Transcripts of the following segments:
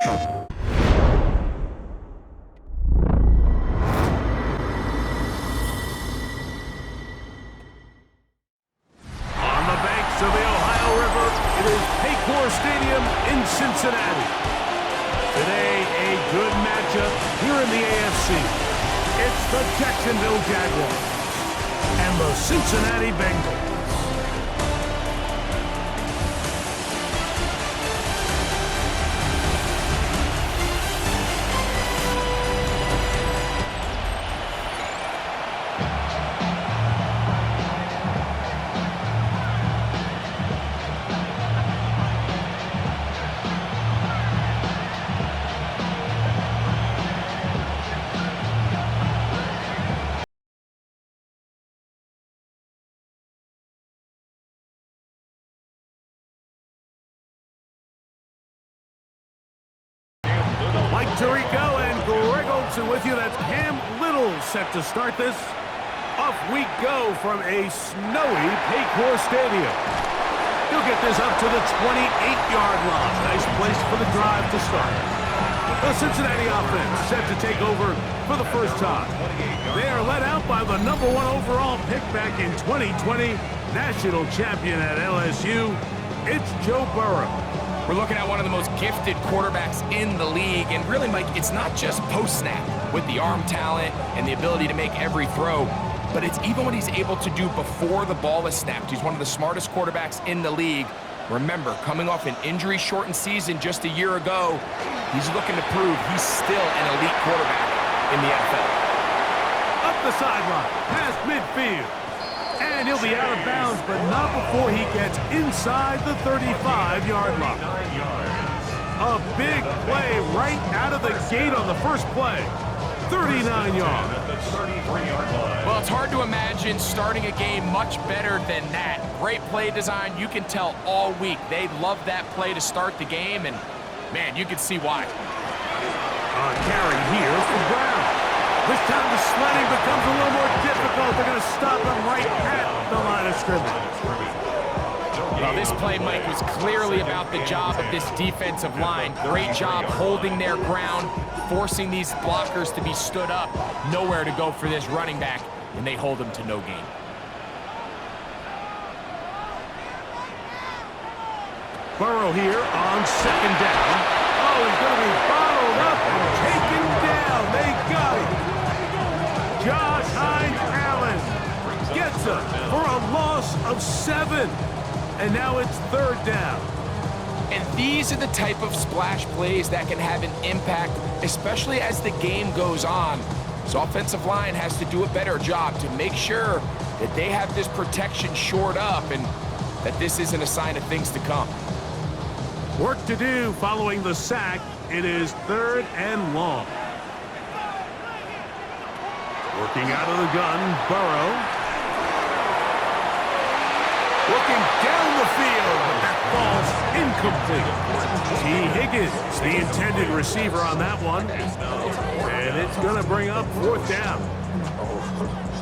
Of the Ohio River, it is Paycor Stadium in Cincinnati. Today, a good matchup here in the AFC. It's the Jacksonville Jaguars and the Cincinnati Bengals. Mike Tirico and Greg Olsen with you. That's Cam Little set to start this. Off we go from a snowy Paycor Stadium. He'll get this up to the 28-yard line. Nice place for the drive to start. The Cincinnati offense set to take over for the first time. They are led out by the #1 overall pick back in 2020, national champion at LSU. It's Joe Burrow. We're looking at one of the most gifted quarterbacks in the league, and really, Mike, it's not just post-snap with the arm talent and the ability to make every throw, but it's even what he's able to do before the ball is snapped. He's one of the smartest quarterbacks in the league. Remember, coming off an injury-shortened season just a year ago, he's looking to prove he's still an elite quarterback in the NFL. Up the sideline, past midfield. And he'll be out of bounds, but not before he gets inside the 35-yard line. A big play right out of the gate on the first play. 39 yards. Well, it's hard to imagine starting a game much better than that. Great play design. You can tell all week they love that play to start the game, and, man, you can see why. A carry here for Brown. This time the sledding becomes a little more difficult. They're going to stop him right at the line of scrimmage. Well, this play, Mike, was clearly about the job of this defensive line. Great job holding their ground, forcing these blockers to be stood up. Nowhere to go for this running back, and they hold him to no gain. Burrow here on second down. Oh, he's going to be bottled up and taken down. They got him. Josh Hines-Allen gets him for a loss of 7. And now it's third down. And these are the type of splash plays that can have an impact, especially as the game goes on. So offensive line has to do a better job to make sure that they have this protection shored up and that this isn't a sign of things to come. Work to do following the sack. It is third and long. Working out of the gun, Burrow. Looking down the field, but that ball's incomplete. T. Higgins, the intended receiver on that one. And it's going to bring up fourth down.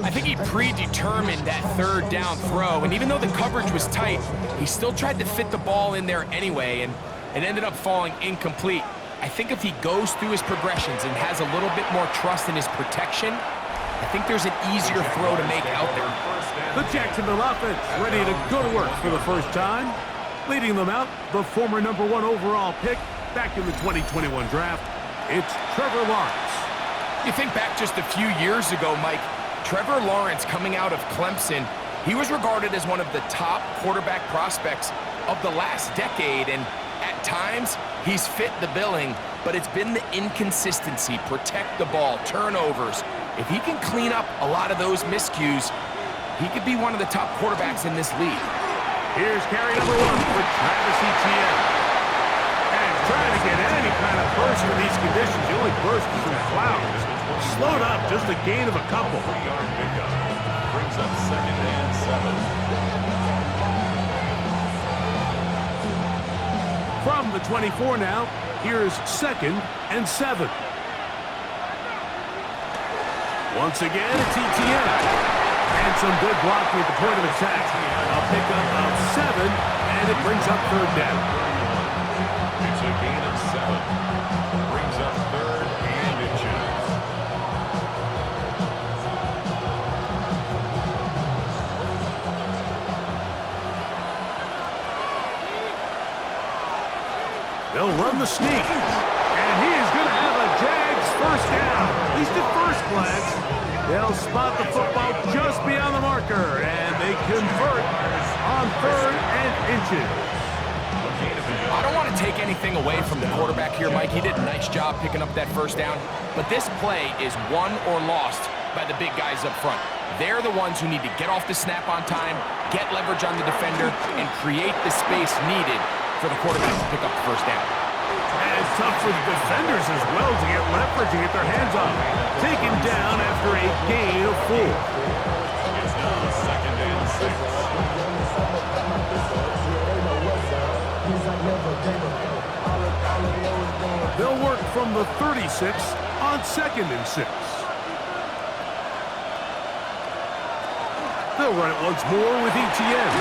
I think he predetermined that third down throw, and even though the coverage was tight, he still tried to fit the ball in there anyway, and it ended up falling incomplete. I think if he goes through his progressions and has a little bit more trust in his protection, I think there's an easier throw to make out there. The Jacksonville offense ready to go to work for the first time. Leading them out, the former #1 overall pick back in the 2021 draft, it's Trevor Lawrence. You think back just a few years ago, Mike, Trevor Lawrence coming out of Clemson, he was regarded as one of the top quarterback prospects of the last decade, and at times he's fit the billing, but it's been the inconsistency, protect the ball, turnovers. If he can clean up a lot of those miscues, he could be one of the top quarterbacks in this league. Here's carry #1 for Travis Etienne. And trying to get any kind of burst in these conditions, the only burst is in clouds. Slowed up, just a gain of a couple. 3-yard pickup. Brings up 2nd and 7. From the 24 now, here's 2nd and 7. Once again, it's Etienne. And some good blocking at the point of attack. A pickup of 7, and it brings up third down. It's a gain of 7. They'll run the sneak. And he is going to have a Jags first down. At least at first glance. They'll spot the football just beyond the marker, and they convert on 3rd and inches. I don't want to take anything away from the quarterback here, Mike. He did a nice job picking up that first down. But this play is won or lost by the big guys up front. They're the ones who need to get off the snap on time, get leverage on the defender, and create the space needed for the quarterback to pick up the first down. And it's tough for the defenders as well to get leverage and get their hands on him. Taken down after a gain of 4. It's now 2nd and 6. They'll work from the 36 on 2nd and 6. They'll run it once more with ETN.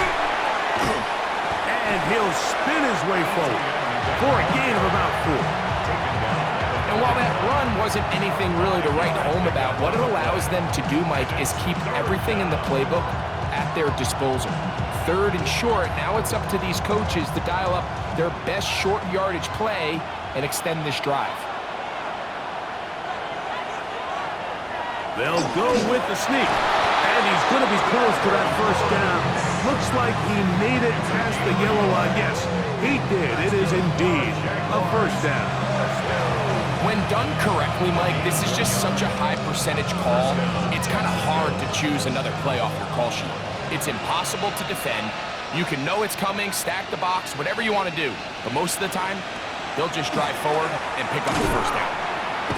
And he'll spin his way forward for a gain of about 4. And while that run wasn't anything really to write home about, what it allows them to do, Mike, is keep everything in the playbook at their disposal. 3rd and short, now it's up to these coaches to dial up their best short yardage play and extend this drive. They'll go with the sneak. And he's going to be close to that first down. Looks like he made it past the yellow line. Yes, he did. It is indeed a first down. When done correctly, Mike, this is just such a high percentage call. It's kind of hard to choose another play off your call sheet. It's impossible to defend. You can know it's coming, stack the box, whatever you want to do. But most of the time, they'll just drive forward and pick up the first down.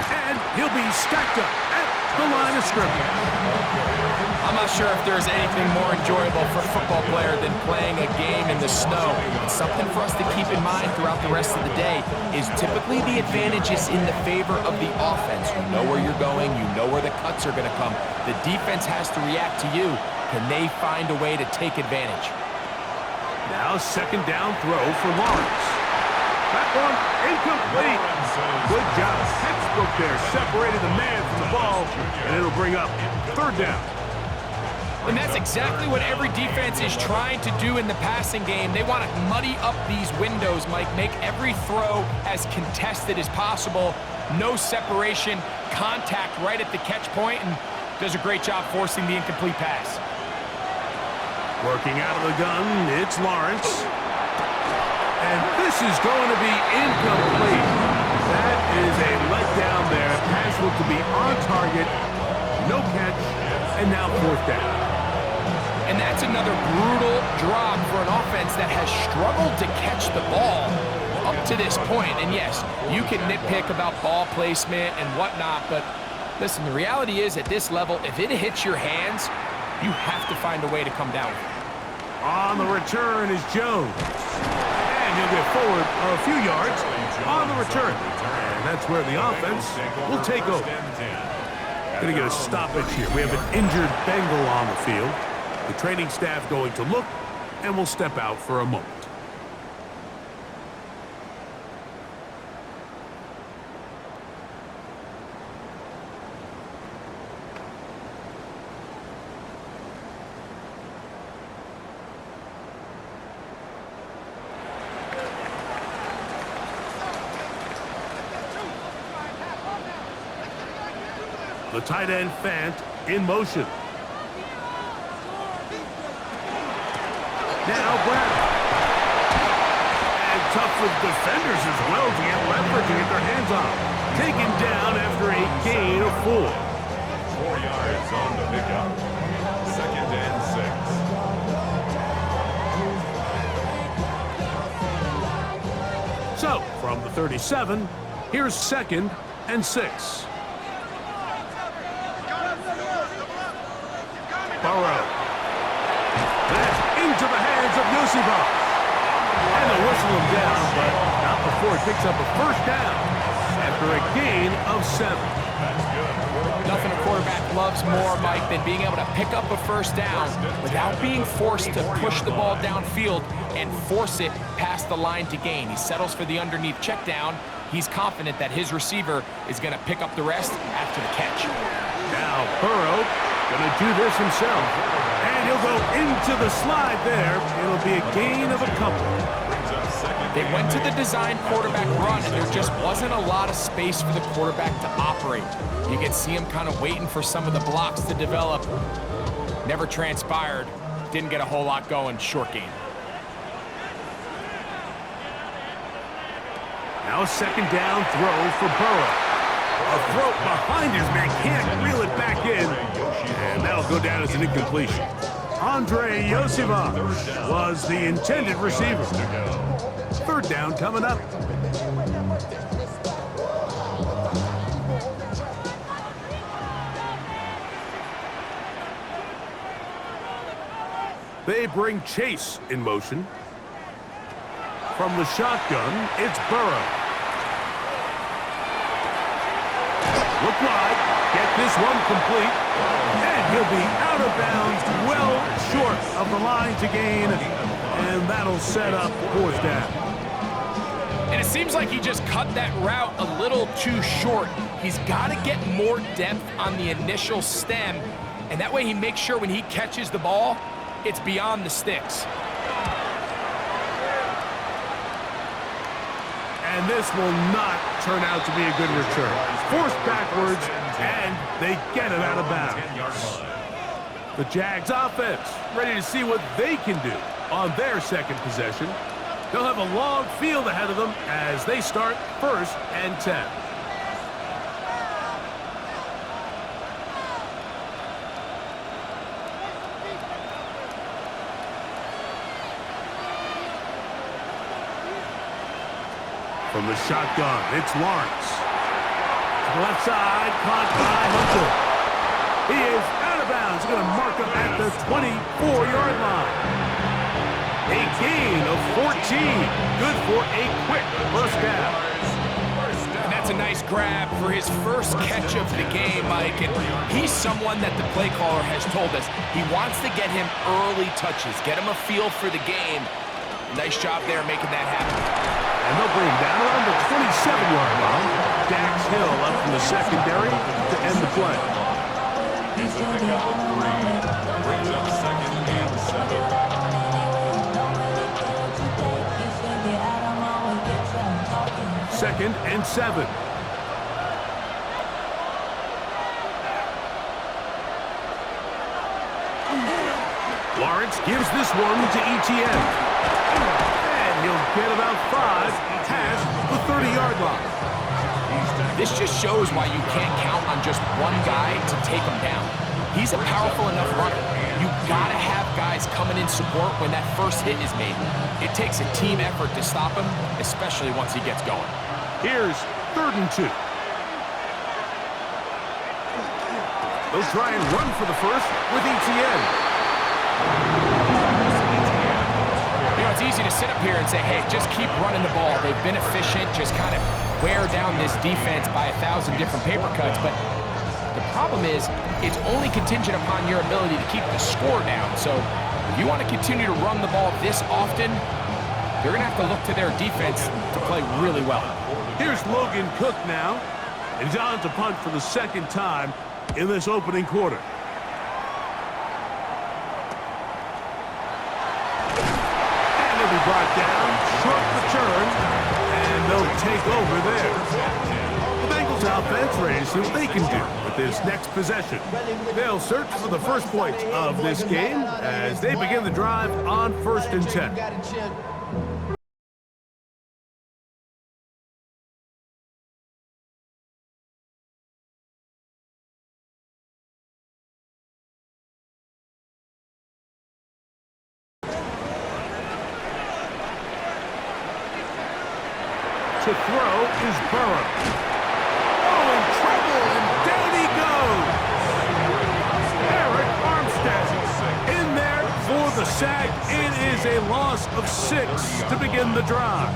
And he'll be stacked up at the line of scrimmage. I'm not sure if there's anything more enjoyable for a football player than playing a game in the snow. And something for us to keep in mind throughout the rest of the day is typically the advantage is in the favor of the offense. You know where you're going. You know where the cuts are going to come. The defense has to react to you. Can they find a way to take advantage? Now 2nd down throw for Lawrence. That one incomplete. Good job. Textbook there. Separated the man from the ball, and it'll bring up 3rd down. And that's exactly what every defense is trying to do in the passing game. They want to muddy up these windows, Mike, make every throw as contested as possible. No separation, contact right at the catch point, and does a great job forcing the incomplete pass. Working out of the gun, it's Lawrence. And this is going to be incomplete. That is a letdown there. Pass looked to be on target. No catch, and now 4th down. And that's another brutal drop for an offense that has struggled to catch the ball up to this point. And yes, you can nitpick about ball placement and whatnot, but listen, the reality is at this level, if it hits your hands, you have to find a way to come down with it. On the return is Jones. And he'll get forward a few yards on the return. And that's where the offense will take over. Going to get a stoppage here. We have an injured Bengal on the field. The training staff going to look, and we'll step out for a moment. The tight end Fant in motion. Now Brown. And tough with defenders as well to get leverage and get their hands on him. Taken down after a gain of 4. 4 yards on the pickup. 2nd and 6. So, from the 37, here's 2nd and 6. Burrow. That's into the hands of Yosibov. And they'll whistle him down, but not before it picks up a first down after a gain of 7. That's good. Nothing a quarterback loves more, Mike, than being able to pick up a first down without being forced to push the ball downfield and force it past the line to gain. He settles for the underneath check down. He's confident that his receiver is going to pick up the rest after the catch. Now Burrow going to do this himself. And he'll go into the slide there. It'll be a gain of a couple. Brings up 2nd They went to the design quarterback run, and there just wasn't a lot of space for the quarterback to operate. You can see him kind of waiting for some of the blocks to develop. Never transpired. Didn't get a whole lot going. Short game. Now a second down throw for Burrow. A throw behind his man, can't reel it back in, and that'll go down as an incompletion. Andre Yosivach was the intended receiver. Third down coming up. They bring Chase in motion. From the shotgun, it's Burrow. Look wide, get this one complete, and he'll be out of bounds, well short of the line to gain, and that'll set up fourth down. And it seems like he just cut that route a little too short. He's got to get more depth on the initial stem, and that way he makes sure when he catches the ball, it's beyond the sticks. And this will not turn out to be a good return. Forced backwards, and they get it out of bounds. The Jags offense ready to see what they can do on their second possession. They'll have a long field ahead of them as they start 1st and 10. From the shotgun, it's Lawrence. To the left side, caught by Hunter. He is out of bounds. Going to mark him at the 24-yard line. A gain of 14. Good for a quick first down. And that's a nice grab for his first catch of the game, Mike. And he's someone that the play caller has told us he wants to get him early touches, get him a feel for the game. Nice job there making that happen. And they'll bring him down around the 27-yard line. Dax Hill up from the secondary to end the play. He's a pickup of 3. Brings up 2nd and 7. 2nd and 7. Lawrence gives this one to ETN. He'll get about 5 past the 30-yard line. This just shows why you can't count on just one guy to take him down. He's a powerful enough runner. You gotta have guys coming in support when that first hit is made. It takes a team effort to stop him, especially once he gets going. Here's 3rd and 2. They'll try and run for the first with ETN. It's easy to sit up here and say, hey, just keep running the ball. They've been efficient, just kind of wear down this defense by 1,000 different paper cuts. But the problem is, it's only contingent upon your ability to keep the score down. So if you want to continue to run the ball this often, you're going to have to look to their defense to play really well. Here's Logan Cook now. And he's on to punt for the 2nd time in this opening quarter. Brought down, short return, and they'll take over there. The Bengals offense ready to see what they can do with this next possession. They'll search for the first point of this game as they begin the drive on 1st and 10. To throw is Burrow. Oh, in trouble, and down he goes. Eric Armstead in there for the sack. It is a loss of 6 to begin the drive.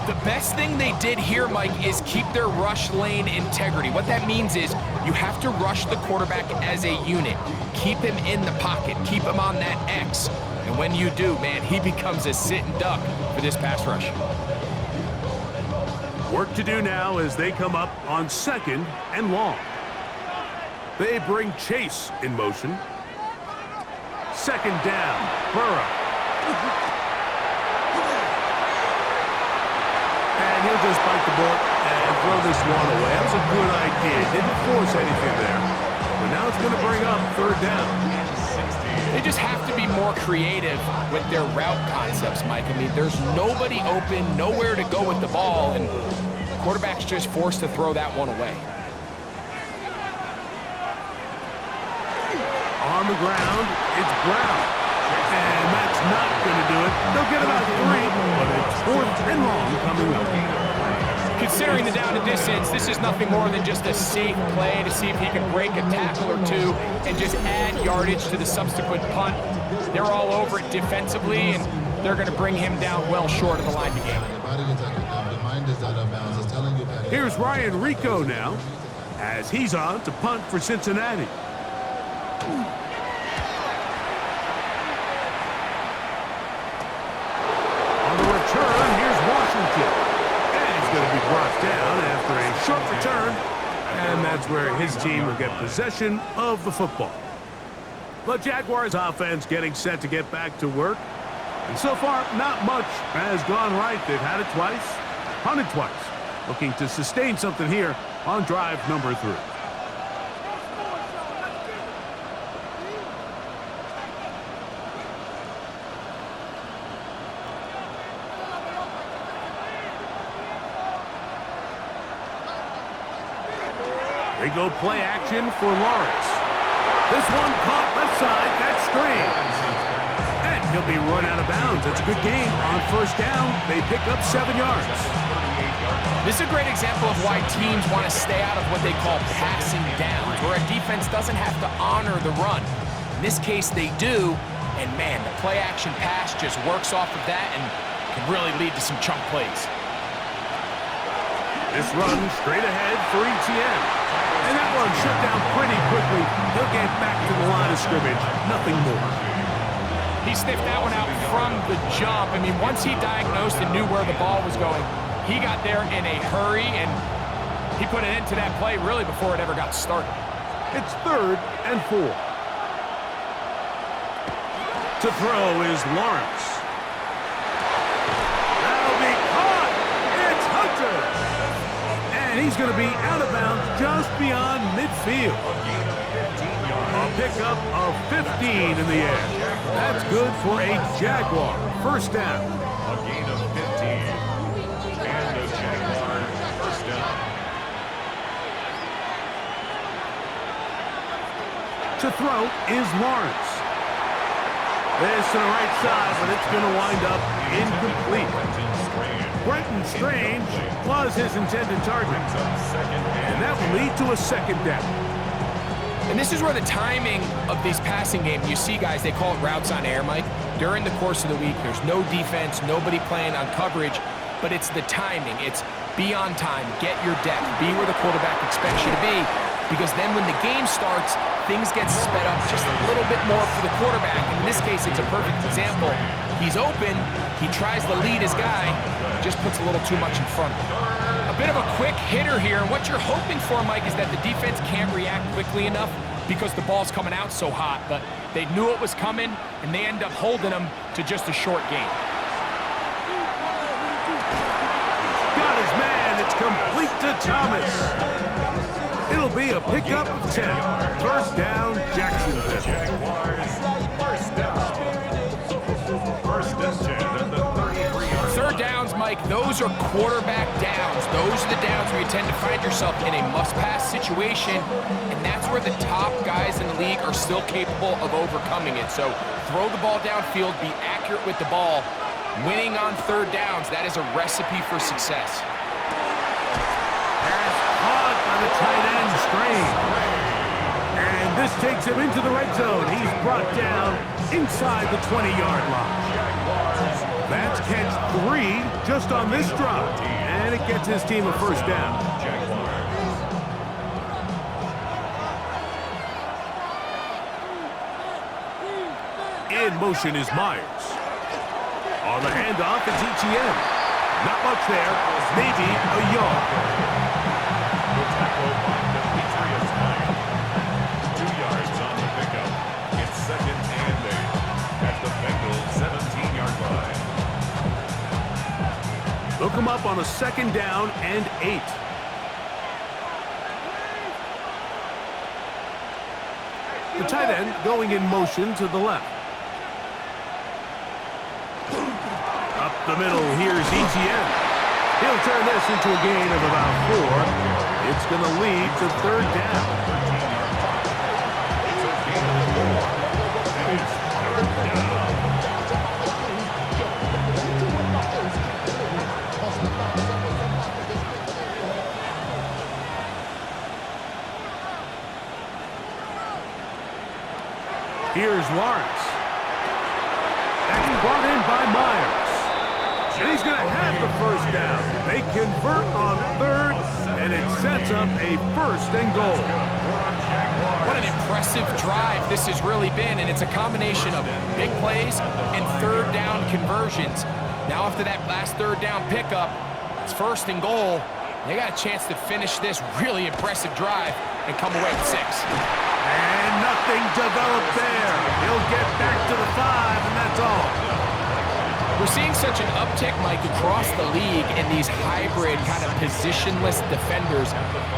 The best thing they did here, Mike, is keep their rush lane integrity. What that means is you have to rush the quarterback as a unit. Keep him in the pocket. Keep him on that X. And when you do, man, he becomes a sitting duck for this pass rush. Work to do now as they come up on 2nd and long. They bring Chase in motion. 2nd down, Burrow. he'll just bite the bullet and throw this one away. That was a good idea. Didn't force anything there. But now it's going to bring up third down. They just have to be more creative with their route concepts, Mike. I mean, there's nobody open, nowhere to go with the ball, and the quarterback's just forced to throw that one away. On the ground, it's Brown. And that's not going to do it. They'll get about 3, but it's 4th and long coming up. Considering the down and distance, this is nothing more than just a safe play to see if he can break a tackle or two and just add yardage to the subsequent punt. They're all over it defensively, and they're going to bring him down well short of the line to game. Here's Ryan Rico now, as he's on to punt for Cincinnati. On the return, here's Washington. Going to be brought down after a short return, and that's where his team will get possession of the football. The Jaguars offense getting set to get back to work, and so far not much has gone right. They've had it twice, punted twice, looking to sustain something here on drive number 3. They go play action for Lawrence. This one caught left side, that's screen. And he'll be run out of bounds. That's a good game. On first down, they pick up 7 yards. This is a great example of why teams want to stay out of what they call passing downs, where a defense doesn't have to honor the run. In this case, they do. And man, the play action pass just works off of that and can really lead to some chunk plays. This run straight ahead for ETN. And that one shut down pretty quickly. He'll get back to the line of scrimmage. Nothing more. He sniffed that one out from the jump. I mean, once he diagnosed and knew where the ball was going, he got there in a hurry, and he put an end to that play really before it ever got started. It's 3rd and 4. To throw is Lawrence. That'll be caught. It's Hunter. And he's going to be out of bounds just beyond midfield. A pickup of 15 in the air. That's good for a Jaguar. First down. A gain of 15. And a Jaguar first down. To throw is Lawrence. This to the right side, but it's going to wind up incomplete. Brenton Strange was his intended target. And that will lead to a 2nd down. And this is where the timing of these passing games, you see guys, they call it routes on air, Mike. During the course of the week, there's no defense, nobody playing on coverage, but it's the timing. It's be on time, get your depth, be where the quarterback expects you to be, because then when the game starts, things get sped up just a little bit more for the quarterback. And in this case, it's a perfect example. He's open, he tries to lead his guy, just puts a little too much in front of him. A bit of a quick hitter here, and what you're hoping for, Mike, is that the defense can't react quickly enough because the ball's coming out so hot, but they knew it was coming, and they end up holding them to just a short gain. Got his man, it's complete to Thomas. It'll be a pickup of 10. First down, Jacksonville. Jaguars first down. First and 10 at the 33-yard. Third downs, Mike, those are quarterback downs. Those are the downs where you tend to find yourself in a must-pass situation, and that's where the top guys in the league are still capable of overcoming it. So throw the ball downfield, be accurate with the ball. Winning on third downs, that is a recipe for success. Pass caught by the tight end, Strange. And this takes him into the red zone. He's brought down inside the 20-yard line. That's catch 3 just on this drive. And it gets his team a first down. In motion is Myers. On the handoff, it's ETN. Not much there. Maybe a yard. The tackle by Demetrius Knight. 2 yards on the pickup. It's 2nd and 8 at the Bengals 17-yard line. They'll come up on on a 2nd down and 8. The tight end going in motion to the left. Up the middle, here's Etienne. He'll turn this into a gain of about 4. It's going to lead to 3rd down. It's a gain of 4. And it's 3rd down. Here's Lawrence. That's brought in by Myers. And he's going to have the 1st down. They convert on 3rd, and it sets up a 1st and goal. What an impressive drive this has really been, and it's a combination of big plays and 3rd down conversions. Now after that last 3rd down pickup, it's 1st and goal. They got a chance to finish this really impressive drive and come away with 6. And nothing developed there. He'll get back to the 5, and that's all. We're seeing such an uptick, Mike, across the league in these hybrid kind of positionless defenders,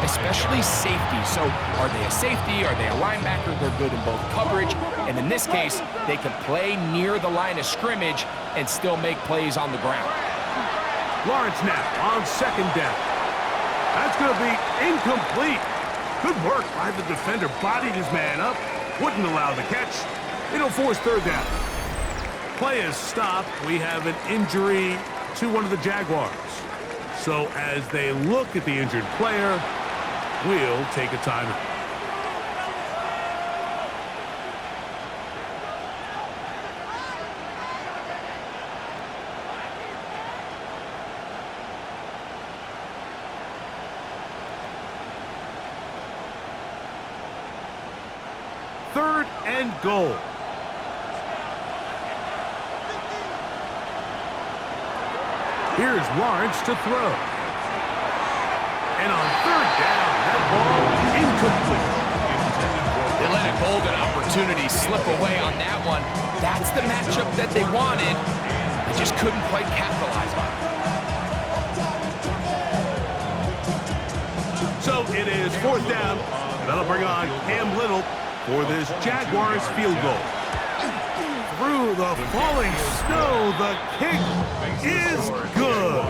especially safety. So are they a safety? Are they a linebacker? They're good in both coverage. And in this case, they can play near the line of scrimmage and still make plays on the ground. Lawrence now on 2nd down. That's going to be incomplete. Good work by the defender. Bodied his man up. Wouldn't allow the catch. It'll force 3rd down. Play is stopped. We have an injury to one of the Jaguars. So as they look at the injured player, we'll take a timeout. Third and goal. Here's Lawrence to throw. And on 3rd down, that ball incomplete. They let a golden opportunity slip away on that one. That's the matchup that they wanted. They just couldn't quite capitalize on it. So it is 4th down. That'll bring on Cam Little for this Jaguars field goal. Through the falling snow, the kick is good.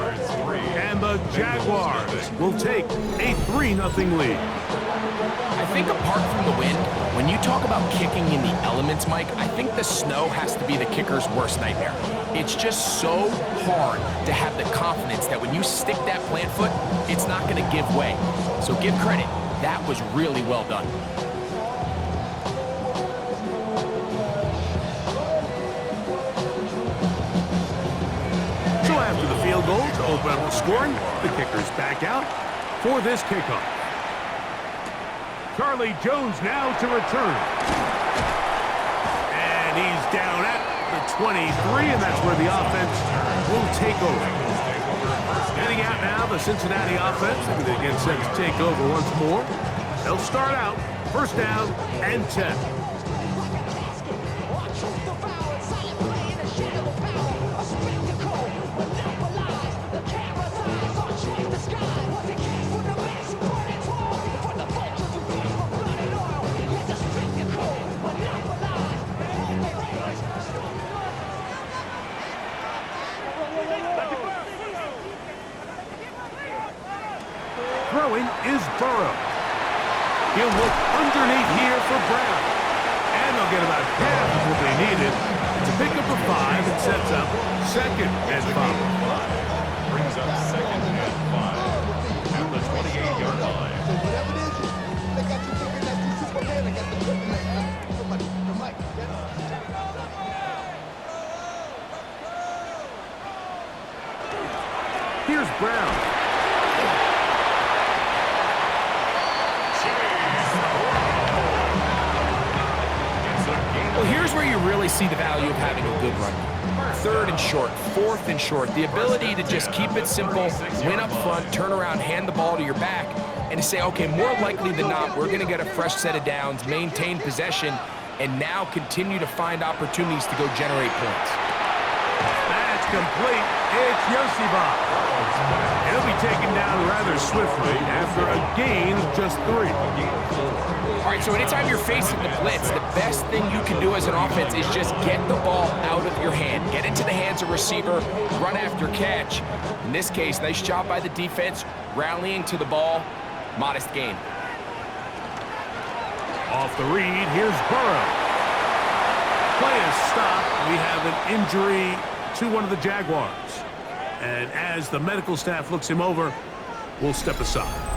And the Jaguars will take a 3-0 lead. I think apart from the wind, when you talk about kicking in the elements, Mike, I think the snow has to be the kicker's worst nightmare. It's just so hard to have the confidence that when you stick that plant foot, it's not going to give way. So give credit. That was really well done. After the field goal to open up the scoring, the kickers back out for this kickoff. Charlie Jones now to return. And he's down at the 23, and that's where the offense will take over. Heading out now, the Cincinnati offense. They get set to take over once more. They'll start out 1st down and 10. Throwing is Burrow. He'll look underneath here for Brown. And they'll get about half of what they needed. It's a pickup of 5 and sets up 2nd and 5. Brings up 2nd and 5 at the 28-yard line. Here's Brown. Well, here's where you really see the value of having a good run. 3rd and short, 4th and short. The ability to just keep it simple, win up front, turn around, hand the ball to your back, and to say, okay, more likely than not, we're going to get a fresh set of downs, maintain possession, and now continue to find opportunities to go generate points. That's complete. It's Yosibov. He'll be taken down rather swiftly after a gain of just 3. All right, so anytime you're facing the blitz, the best thing you can do as an offense is just get the ball out of your hand. Get into the hands of receiver, run after catch. In this case, nice job by the defense, rallying to the ball. Modest gain. Off the read, here's Burrow. Play is stopped. We have an injury to one of the Jaguars. And as the medical staff looks him over, we'll step aside.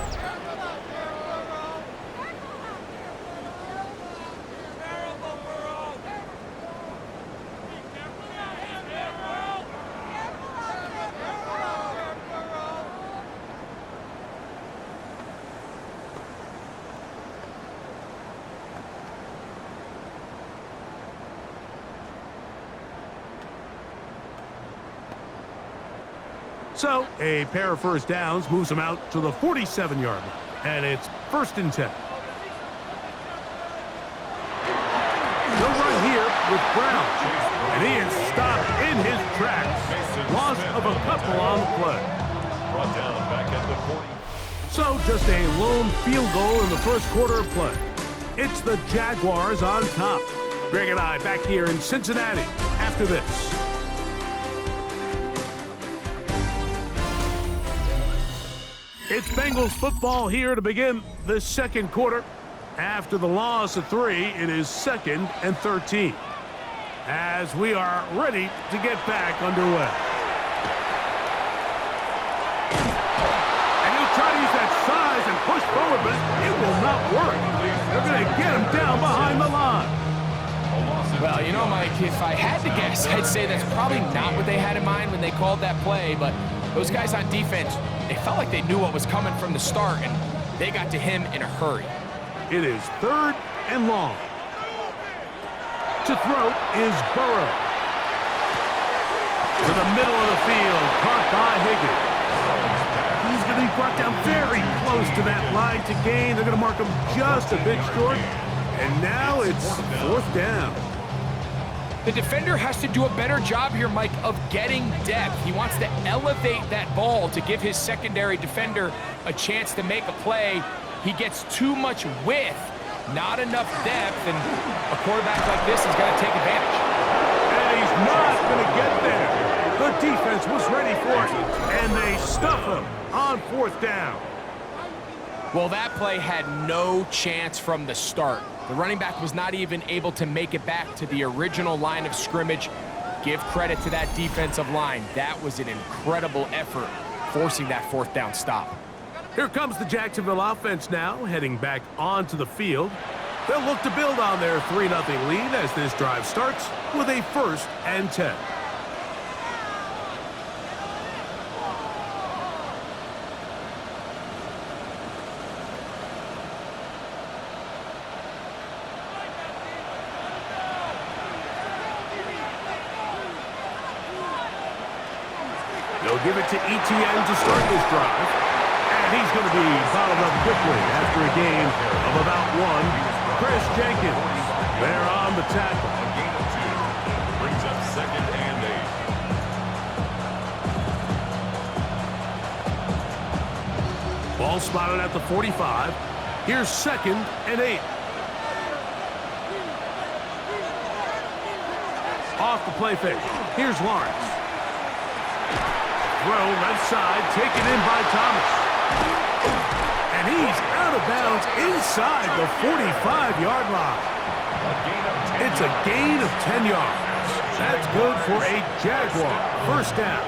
So, a pair of first downs moves them out to the 47-yard line. And it's 1st and 10. They'll run here with Brown. And he is stopped in his tracks. Loss of a couple on the play. Brought down back at the 40. So, just a lone field goal in the first quarter of play. It's the Jaguars on top. Greg and I back here in Cincinnati after this. It's Bengals football here to begin the second quarter. After the loss of 3, it is 2nd and 13. As we are ready to get back underway. And he'll try to use that size and push forward, but it will not work. They're going to get him down behind the line. Well, you know, Mike, if I had to guess, I'd say that's probably not what they had in mind when they called that play, but those guys on defense, they felt like they knew what was coming from the start, and they got to him in a hurry. It is 3rd and long. To throw is Burrow. To the middle of the field, caught by Higgins. He's going to be brought down very close to that line to gain. They're going to mark him just a bit short, and now it's 4th down. The defender has to do a better job here, Mike, of getting depth. He wants to elevate that ball to give his secondary defender a chance to make a play. He gets too much width, not enough depth, and a quarterback like this is going to take advantage. And he's not going to get there. The defense was ready for it, and they stuff him on 4th down. Well, that play had no chance from the start. The running back was not even able to make it back to the original line of scrimmage. Give credit to that defensive line. That was an incredible effort, forcing that 4th down stop. Here comes the Jacksonville offense now, heading back onto the field. They'll look to build on their 3-0 lead as this drive starts with a 1st and 10. They'll give it to ETN to start this drive. And he's going to be fouled up quickly after a gain of about 1. Chris Jenkins there on the tackle. A gain of 2. Brings up 2nd and 8. Ball spotted at the 45. Here's 2nd and 8. Off the play fake. Here's Lawrence. Throw left side, taken in by Thomas. And he's out of bounds inside the 45-yard line. It's a gain of 10 yards. That's good for a Jaguar. 1st down.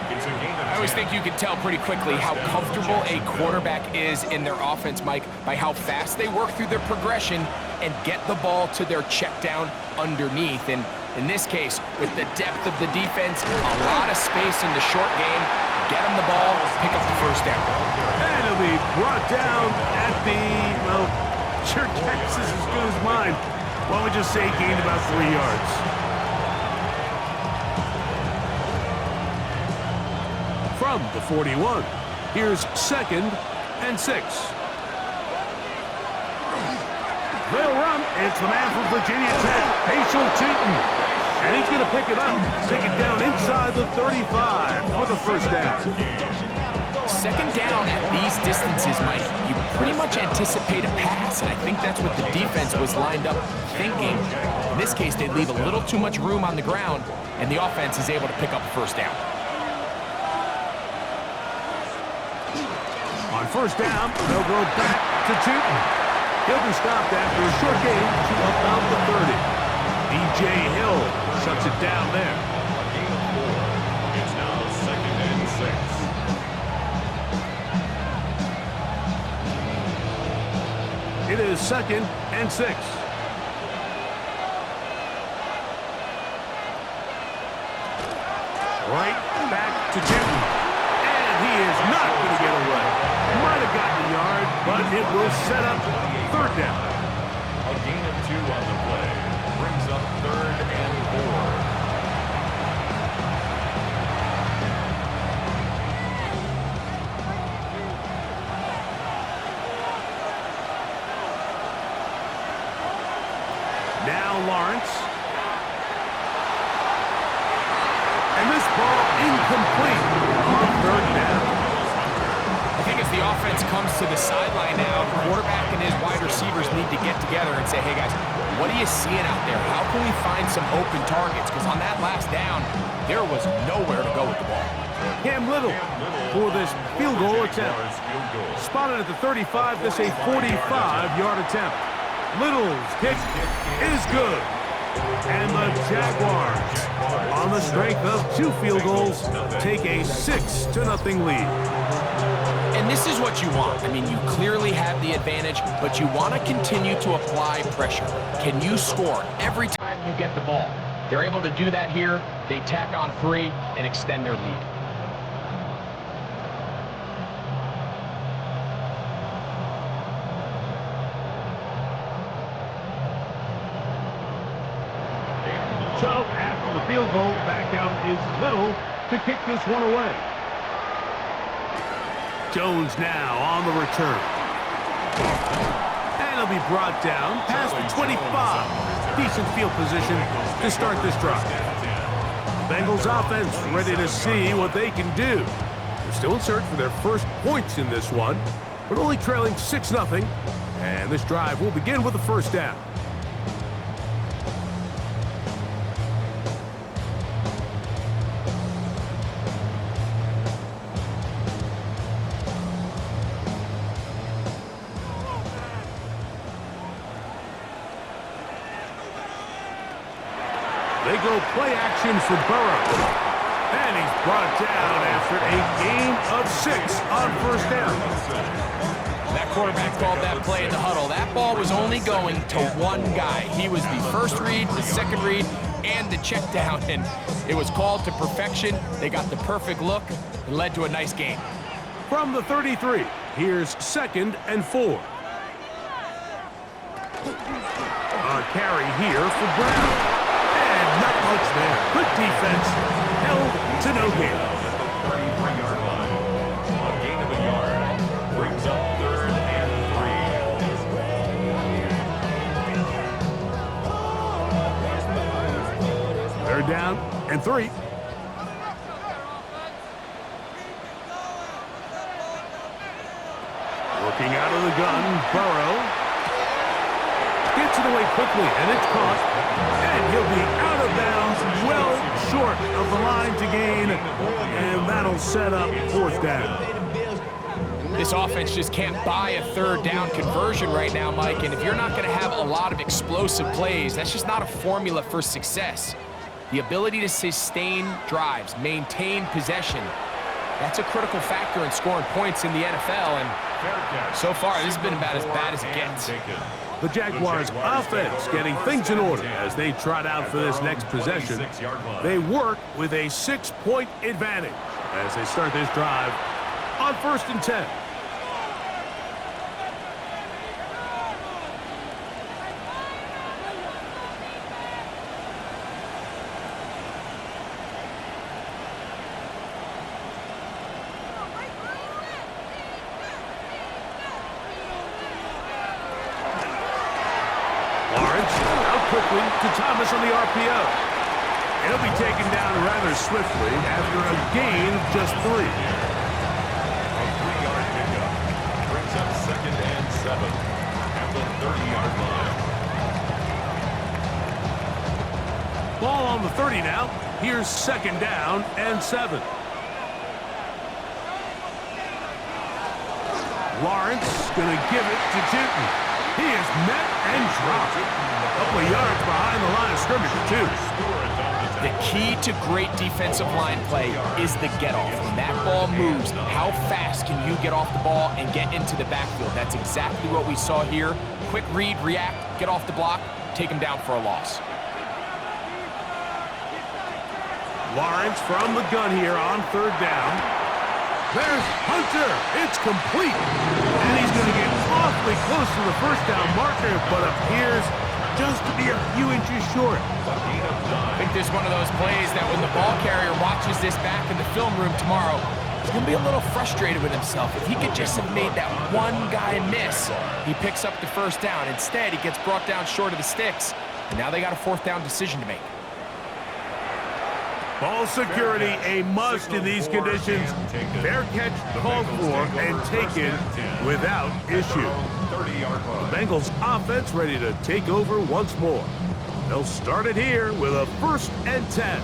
I always think you can tell pretty quickly how comfortable a quarterback is in their offense, Mike, by how fast they work through their progression and get the ball to their check down underneath. And in this case, with the depth of the defense, a lot of space in the short game, get them the ball, pick up the 1st down. And it'll be brought down at the, well, your guess is as good as mine. Why don't we just say gained about 3 yards. From the 41, here's 2nd and 6. They'll run. It's the man from Virginia Tech, Paschal Tootin. And he's going to pick it up. Take it down inside the 35 for the first down. Second down at these distances, Mike, you pretty much anticipate a pass, and I think that's what the defense was lined up thinking. In this case, they leave a little too much room on the ground, and the offense is able to pick up a first down. On first down, they'll go back to Tootin. He'll be stopped after a short gain to about the 30. DJ Hill shuts it down there. A gain of 4. It's now 2nd and 6. It is 2nd and 6. Right back to Tootin. And he is not going to get away. Might have gotten a yard, but it will set up 3rd down. A gain of 2 on the play. Brings up 3rd and 4. Now Lawrence. And this ball incomplete on 3rd down. I think as the offense comes to the sideline now, the quarterback and his wide receivers need to get together and say, hey guys, what are you seeing out there? How can we find some open targets? Because on that last down, there was nowhere to go with the ball. Cam Little for this field goal attempt. Spotted at the 35, this a 45-yard attempt. Little's kick is good. And the Jaguars, on the strength of 2 field goals, take a 6-0 lead. And this is what you want. I mean, you clearly have the advantage, but you want to continue to apply pressure. Can you score every time you get the ball? They're able to do that here. They tack on 3 and extend their lead. So, after the field goal, back out is Little to kick this one away. Jones now on the return. And he'll be brought down past the 25. Decent field position to start this drive. Bengals offense ready to see what they can do. They're still in search for their first points in this one, but only trailing 6-0. And this drive will begin with the first down. They go play action for Burrow. And he's brought down after a gain of 6 on first down. That quarterback called that play in the huddle. That ball was only going to one guy. He was the first read, the second read, and the check down. And it was called to perfection. They got the perfect look. It led to a nice game. From the 33, here's 2nd and 4. A carry here for Brown. Not much there. Good defense. Held to no gain. 33-yard line. A gain of a yard. Brings up 3rd and 3. 3rd down and 3. Looking out of the gun, Burrow. Gets it away quickly, and it's caught. And he'll be out of bounds, well short of the line to gain. And that'll set up 4th down. This offense just can't buy a 3rd down conversion right now, Mike. And if you're not going to have a lot of explosive plays, that's just not a formula for success. The ability to sustain drives, maintain possession, that's a critical factor in scoring points in the NFL. And so far, this has been about as bad as it gets. The Jaguars offense getting things in order as they trot out for this next possession. They work with a 6-point advantage as they start this drive on 1st and 10. Quickly to Thomas on the RPO. He'll be taken down rather swiftly after a gain of just 3. A 3-yard pickup brings up 2nd and 7 at the 30-yard line. Ball on the 30 now. Here's 2nd down and 7. Lawrence going to give it to Newton. He is met and dropped. A couple of yards behind the line of scrimmage, too. The key to great defensive line play is the get-off. When that ball moves, how fast can you get off the ball and get into the backfield? That's exactly what we saw here. Quick read, react, get off the block, take him down for a loss. Lawrence from the gun here on 3rd down. There's Hunter. It's complete. And he's going to get awfully close to the 1st down marker, but appears just to be a few inches short. I think there's one of those plays that when the ball carrier watches this back in the film room tomorrow, he's going to be a little frustrated with himself. If he could just have made that one guy miss, he picks up the 1st down. Instead, he gets brought down short of the sticks, and now they got a 4th down decision to make. Ball security a must in these conditions. Fair catch called for and taken without issue. The Bengals offense ready to take over once more. They'll start it here with a 1st and 10.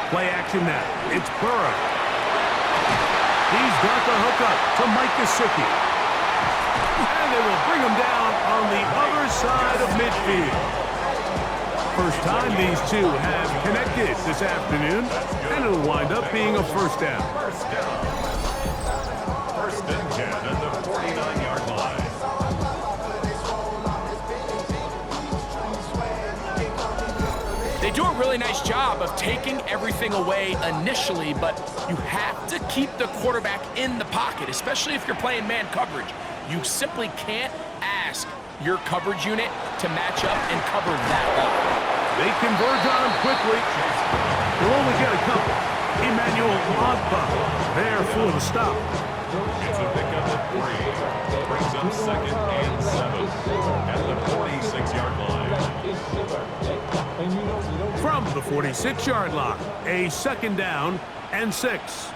Play action now. It's Burrow. He's got the hook up to Mike Gesicki. And they will bring him down on the other side of midfield. First time these two have connected this afternoon, and it'll wind up being a 1st down. 1st and 10 at the 49-yard line. They do a really nice job of taking everything away initially, but you have to keep the quarterback in the pocket, especially if you're playing man coverage. You simply can't ask your coverage unit to match up and cover that up. They converge on him quickly. They'll only get a couple. Emmanuel Ogbah there for the stop. It's a pickup of 3. Brings up 2nd and 7 at the 46-yard line. From the 46-yard line, a 2nd down and 6.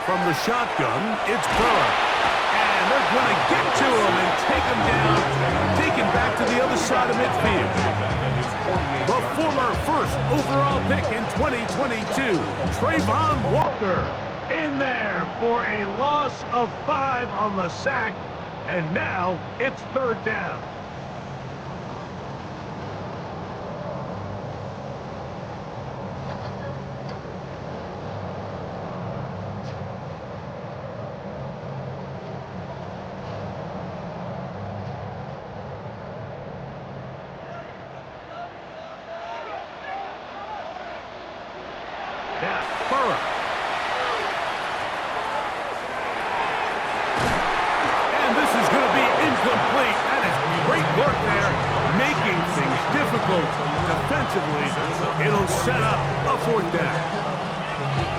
From the shotgun, it's Burrow. And they're going to get to him and take him down, take him back to the other side of midfield. The former 1st overall pick in 2022, Trayvon Walker, in there for a loss of 5 on the sack. And now it's 3rd down. Now, Burrow. And this is going to be incomplete. That is great work there, making things difficult defensively. It'll set up a 4th down.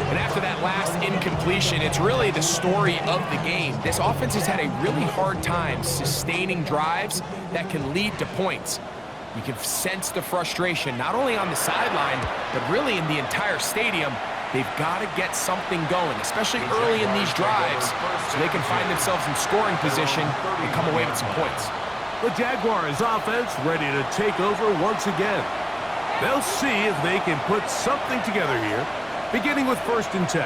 And after that last incompletion, it's really the story of the game. This offense has had a really hard time sustaining drives that can lead to points. You can sense the frustration, not only on the sideline, but really in the entire stadium. They've got to get something going, especially early in these drives, so they can find themselves in scoring position and come away with some points. The Jaguars offense ready to take over once again. They'll see if they can put something together here, beginning with 1st and 10.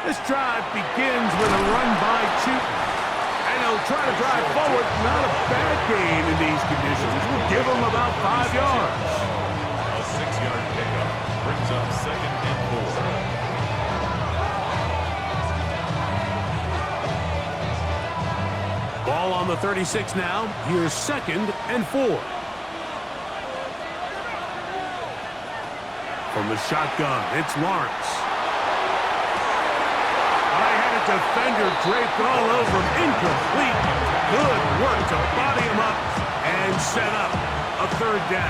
This drive begins with a run by Newton. And he'll try to drive forward. Not a bad gain in these conditions. We'll give him about 5 yards. A 6-yard pickup brings up 2nd and 4. On the 36 now, here's 2nd and 4. From the shotgun, it's Lawrence. I had a defender draped all over him. Incomplete. Good work to body him up and set up a 3rd down.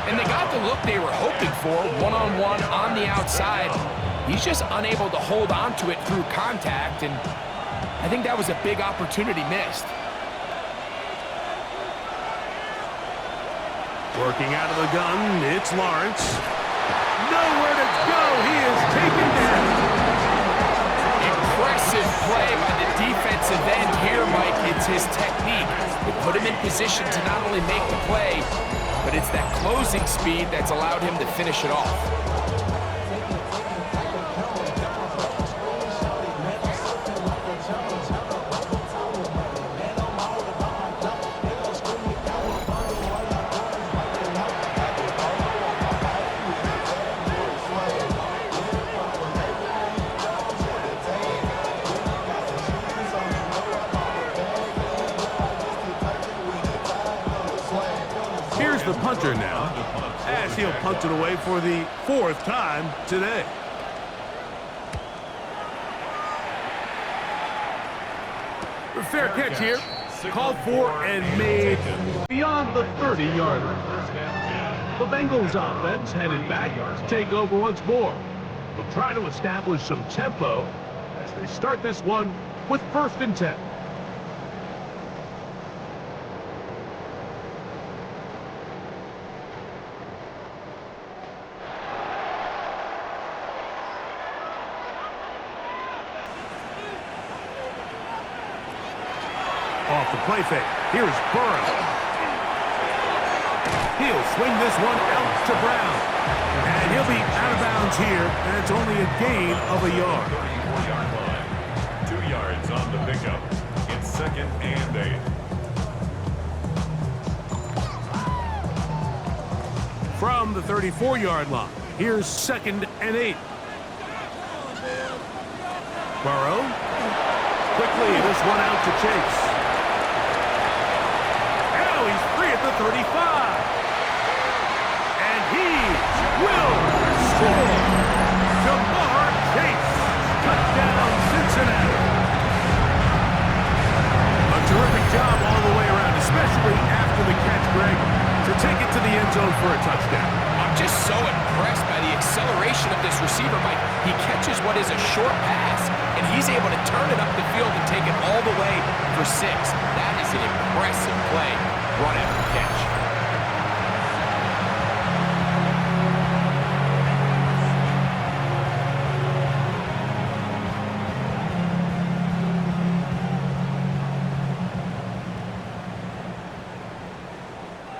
And they got the look they were hoping for, one-on-one on the outside. He's just unable to hold on to it through contact, and I think that was a big opportunity missed. Working out of the gun, it's Lawrence. Nowhere to go. He is taken down. Impressive play by the defensive end here, Mike. It's his technique. It put him in position to not only make the play, but it's that closing speed that's allowed him to finish it off. The punter now, as he'll punt it away for the 4th time today. Fair catch here, called for and made beyond the 30-yard line. The Bengals offense headed back to take over once more. They'll try to establish some tempo as they start this one with 1st and 10. Off the play fake. Here's Burrow. He'll swing this one out to Brown. And he'll be out of bounds here, and it's only a gain of a yard. 34-yard line. 2 yards on the pickup. It's 2nd and 8. From the 34-yard line, here's 2nd and 8. Burrow. Quickly, this one out to Chase. He's free at the 35. And he will score. Jamar Chase. Touchdown, Cincinnati. A terrific job all the way around, especially after the catch, Greg, to take it to the end zone for a touchdown. I'm just so impressed by the acceleration of this receiver, Mike. He catches what is a short pass, and he's able to turn it up the field and take it all the way for 6. That is an impressive play. Run after catch.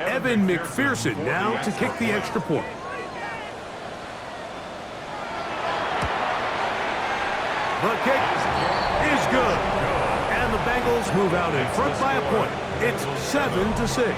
Evan McPherson now to kick the extra point. The kick is good. And the Bengals move out in front by a point. It's 7-6.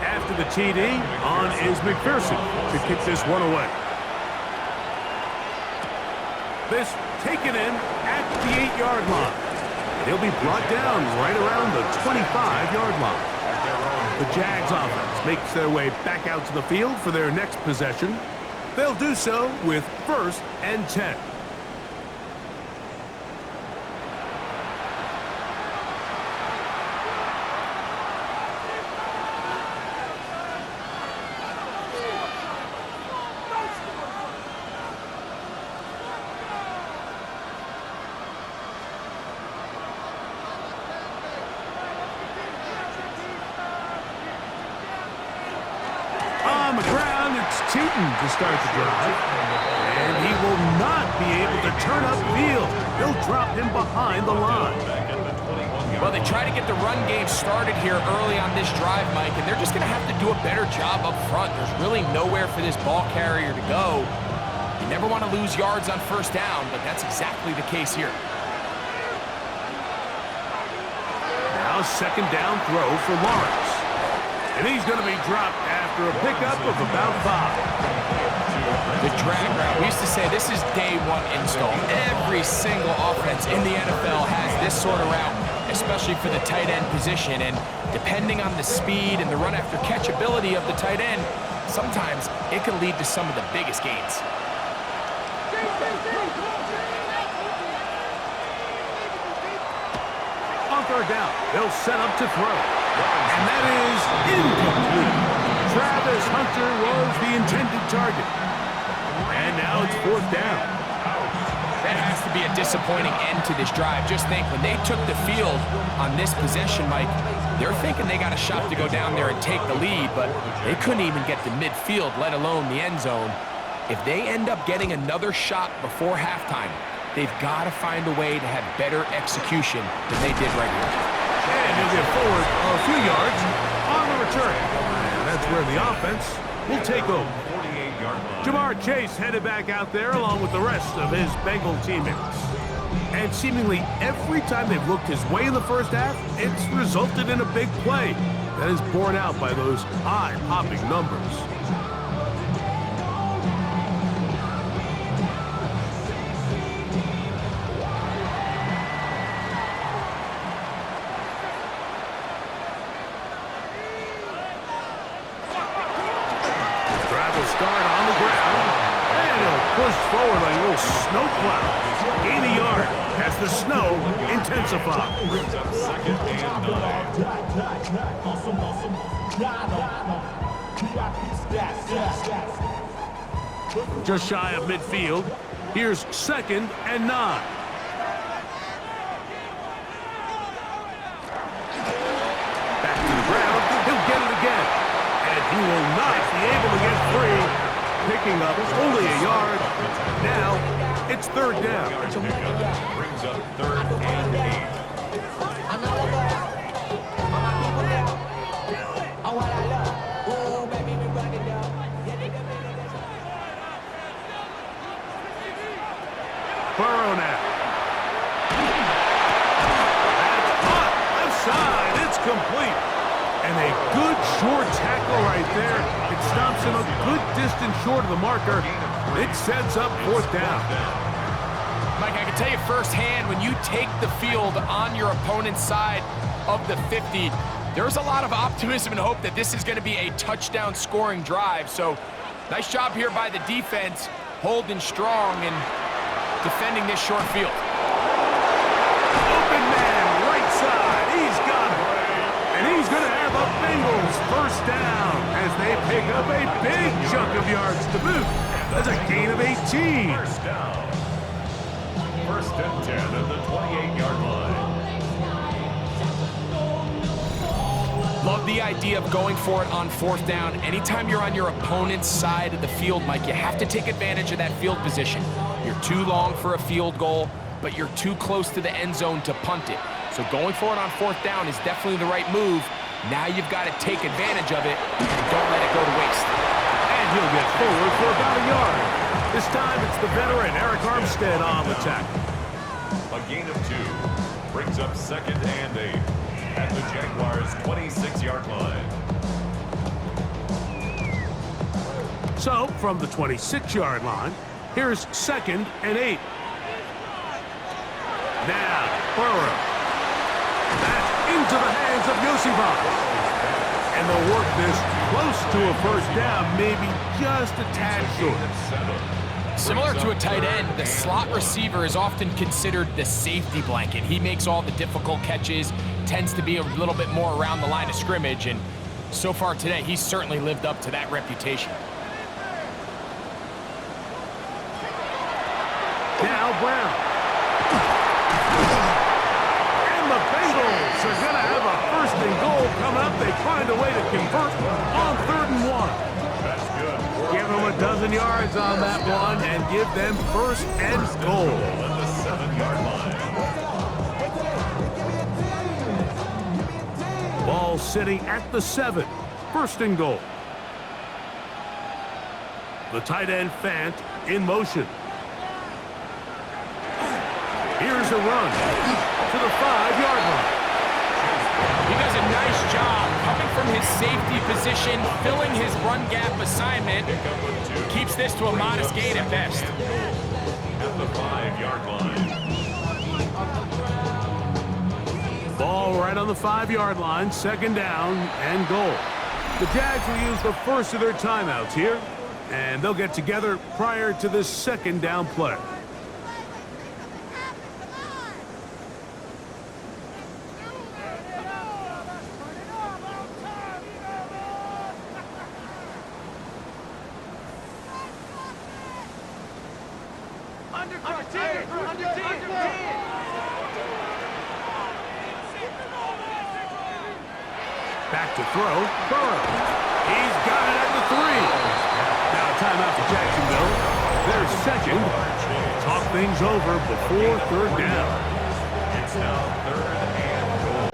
After the TD, on is McPherson to kick this one away. This taken in at the 8-yard line. He'll be brought down right around the 25-yard line. The Jags offense makes their way back out to the field for their next possession. They'll do so with 1st and 10. On the ground, it's Teton to start the drive. And he will not be able to turn upfield. He'll drop him behind the line. Back at the 21-yard Well, they try to get the run game started here early on this drive, Mike, and they're just going to have to do a better job up front. There's really nowhere for this ball carrier to go. You never want to lose yards on first down, but that's exactly the case here. Now second down throw for Lawrence. And he's going to be dropped after a pickup of about 5. The drag route, we used to say this is day one install. Every single offense in the NFL has this sort of route, especially for the tight end position. And depending on the speed and the run after catch ability of the tight end, sometimes it can lead to some of the biggest gains. On third down, they'll set up to throw. And that is incomplete. Travis Hunter was the intended target. And now it's fourth down. That has to be a disappointing end to this drive. Just think, when they took the field on this possession, Mike, they're thinking they got a shot to go down there and take the lead, but they couldn't even get to midfield, let alone the end zone. If they end up getting another shot before halftime, they've got to find a way to have better execution than they did right here. And he'll get forward a few yards on the return. And that's where the offense will take over. Jamar Chase headed back out there along with the rest of his Bengal teammates. And seemingly every time they've looked his way in the first half, it's resulted in a big play that is borne out by those eye-popping numbers. Start on the ground, and he'll push forward like a little snowplow. Gain a yard as the snow intensifies. Brings up second and 9. Just shy of midfield. Here's second and 9. Back to the ground. He'll get it again. And he will not be able to get free, picking up only a yard. Now it's third down. Brings up third and 8. Burrow now. That's caught. Left side. It's complete. And a good short tackle right there. It stops him a good distance short of the marker. It sets up fourth down. Mike, I can tell you firsthand, when you take the field on your opponent's side of the 50, there's a lot of optimism and hope that this is going to be a touchdown scoring drive. So nice job here by the defense, holding strong and defending this short field. Open man, right side. He's got it. And he's going to have a Bengals first down as they pick up a big chunk of yards to boot. That's a gain of 18. First down. First and 10 at the 28-yard line. Love the idea of going for it on fourth down. Anytime you're on your opponent's side of the field, Mike, you have to take advantage of that field position. You're too long for a field goal, but you're too close to the end zone to punt it. So going for it on fourth down is definitely the right move. Now you've got to take advantage of it and don't let it go to waste. And he'll get forward for about a yard. This time it's the veteran Eric Armstead on the tackle. A gain of 2 brings up second and 8 at the Jaguars' 26-yard line. So from the 26-yard line, here's second and 8. Now Burrow. That's into the hands of Yosivas. And they'll work this close to a first down, maybe just a tad short. Similar to a tight end, the slot receiver is often considered the safety blanket. He makes all the difficult catches, tends to be a little bit more around the line of scrimmage, and so far today, he's certainly lived up to that reputation. Now Brown. And the Bengals are going to have a first and goal coming up. They find a way to convert on 3rd and 1. That's good. Give them a dozen yards on that one and give them first and goal. At the 7-yard line. sitting at the 7. First and goal. The tight end Fant in motion. Here's a run to the 5-yard line. He does a nice job coming from his safety position, filling his run gap assignment. Keeps this to a modest gain at best. At the 5-yard line. Ball right on the 5-yard line, second down and goal. The Jags will use the first of their timeouts here, and they'll get together prior to this second down play. Back to throw, Burrow. He's got it at the 3. Now timeout for Jacksonville. Their second. Talk things over before third down. It's now 3rd and goal.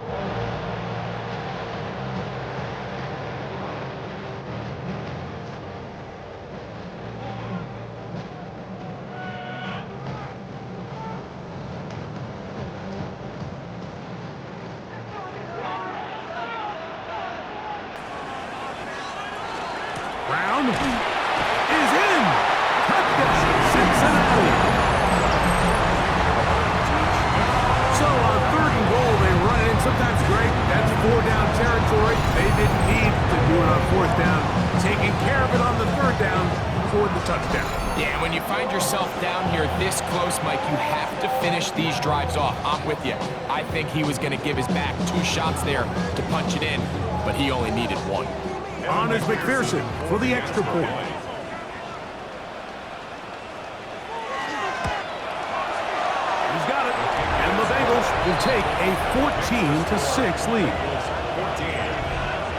Brown is in. Touchdown, Cincinnati. So on 3rd and goal, they run it in. Sometimes great. That's 4-down territory. They didn't need to do it on 4th down. Taking care of it on the 3rd down for the touchdown. Yeah, when you find yourself down here this close, Mike, you have to finish these drives off. I'm with you. I think he was going to give his back 2 shots there to punch it in, but he only needed 1. On is McPherson for the extra point. He's got it. And the Bengals will take a 14-6 lead. 14.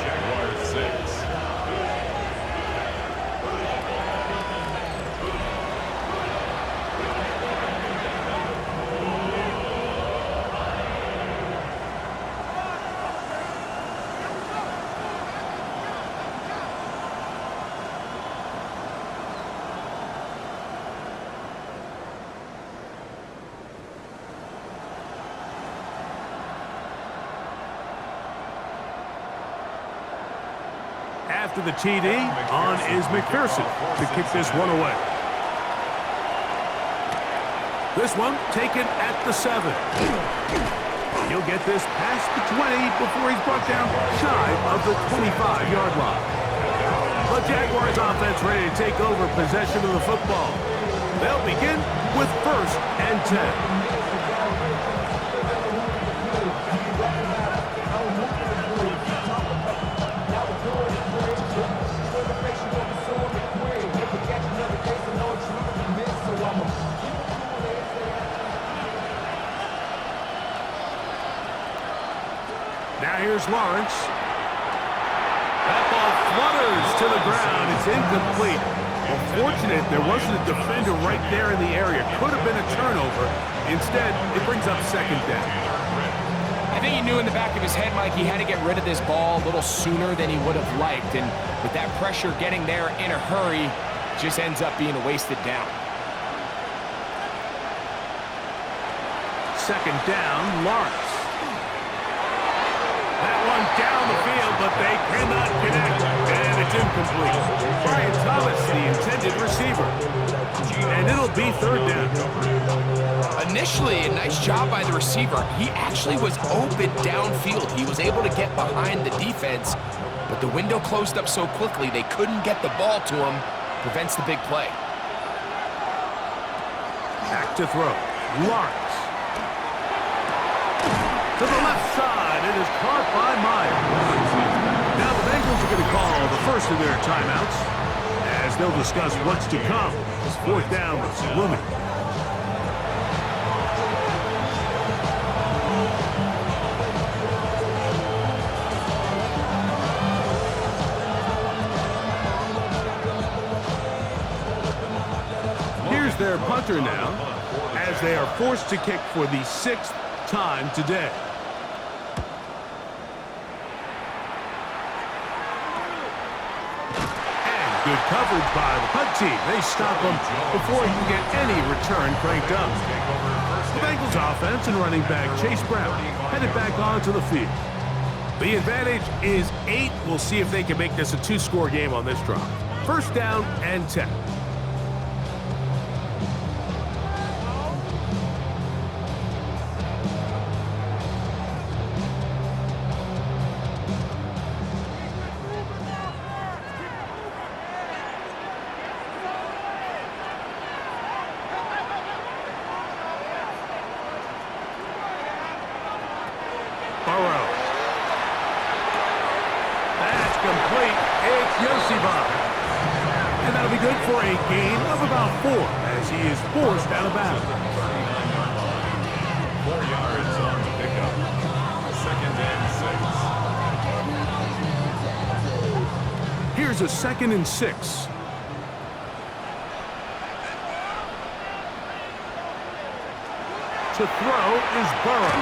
Jaguars 6. After the TD, on is McPherson to kick this one away. This one taken at the 7. He'll get this past the 20 before he's brought down shy of the 25-yard line. The Jaguars offense ready to take over possession of the football. They'll begin with 1st and 10. Now here's Lawrence. That ball flutters to the ground. It's incomplete. Well, fortunate there wasn't a defender right there in the area. Could have been a turnover. Instead, it brings up 2nd down. I think he knew in the back of his head, Mike, he had to get rid of this ball a little sooner than he would have liked. And with that pressure getting there in a hurry, just ends up being a wasted down. 2nd down, Lawrence. That one down the field, but they cannot connect, and it's incomplete. Brian Thomas, the intended receiver. And it'll be 3rd down. Initially, a nice job by the receiver. He actually was open downfield. He was able to get behind the defense, but the window closed up so quickly they couldn't get the ball to him. Prevents the big play. Back to throw. Lawrence. To the left side, it is caught by Myers. Now the Bengals are going to call the first of their timeouts as they'll discuss what's to come. This 4th down was looming. Here's their punter now as they are forced to kick for the 6th time today. Good coverage by the punt team. They stop him before he can get any return cranked up. The Bengals offense and running back Chase Brown headed back onto the field. The advantage is 8. We'll see if they can make this a 2-score game on this drive. First down and 10. And that'll be good for a gain of about 4 as he is forced out of bounds. 4 yards on the pickup. Second and 6. Here's a 2nd and 6. To throw is Burrow.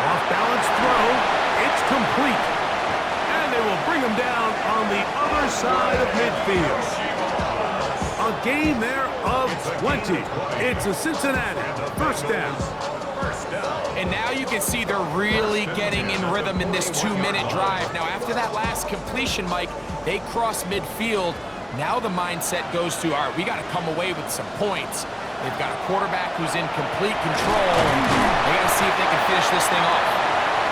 Off-balance throw. It's complete. And they will bring him down on the other side of midfield. A gain there of 20. It's a Cincinnati first down. And now you can see they're really getting in rhythm in this 2-minute drive. Now, after that last completion, Mike, they cross midfield. Now the mindset goes to, all right, we got to come away with some points. They've got a quarterback who's in complete control. They got to see if they can finish this thing off.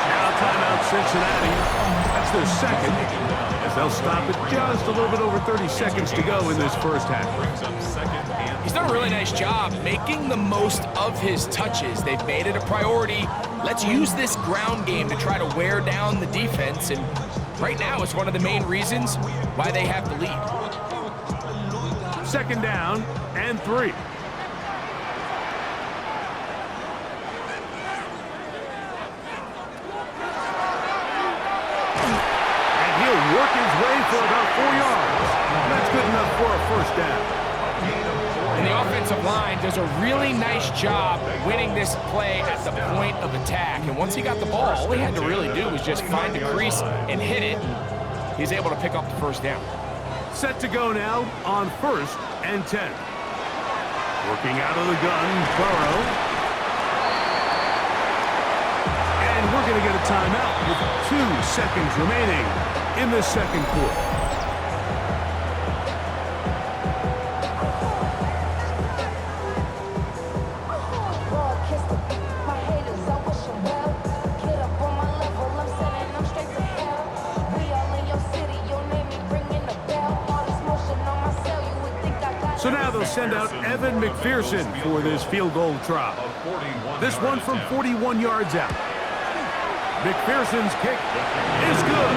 Now timeout Cincinnati. That's their second, as they'll stop it just a little bit over 30 seconds to go in this first half. He's done a really nice job making the most of his touches. They've made it a priority. Let's use this ground game to try to wear down the defense, and right now it's one of the main reasons why they have the lead. Second down and 3. Work his way for about 4 yards. That's good enough for a first down. And the offensive line does a really nice job winning this play at the point of attack. And once he got the ball, all he had to really do was just find the crease and hit it. He's able to pick up the first down. Set to go now on 1st and 10. Working out of the gun, Burrow. And we're going to get a timeout with 2 seconds remaining in the second quarter. So now they'll send out Evan McPherson for this field goal try. This one from 41 yards out. McPherson's kick is good.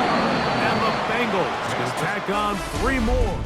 And the Bengals can tack on 3 more.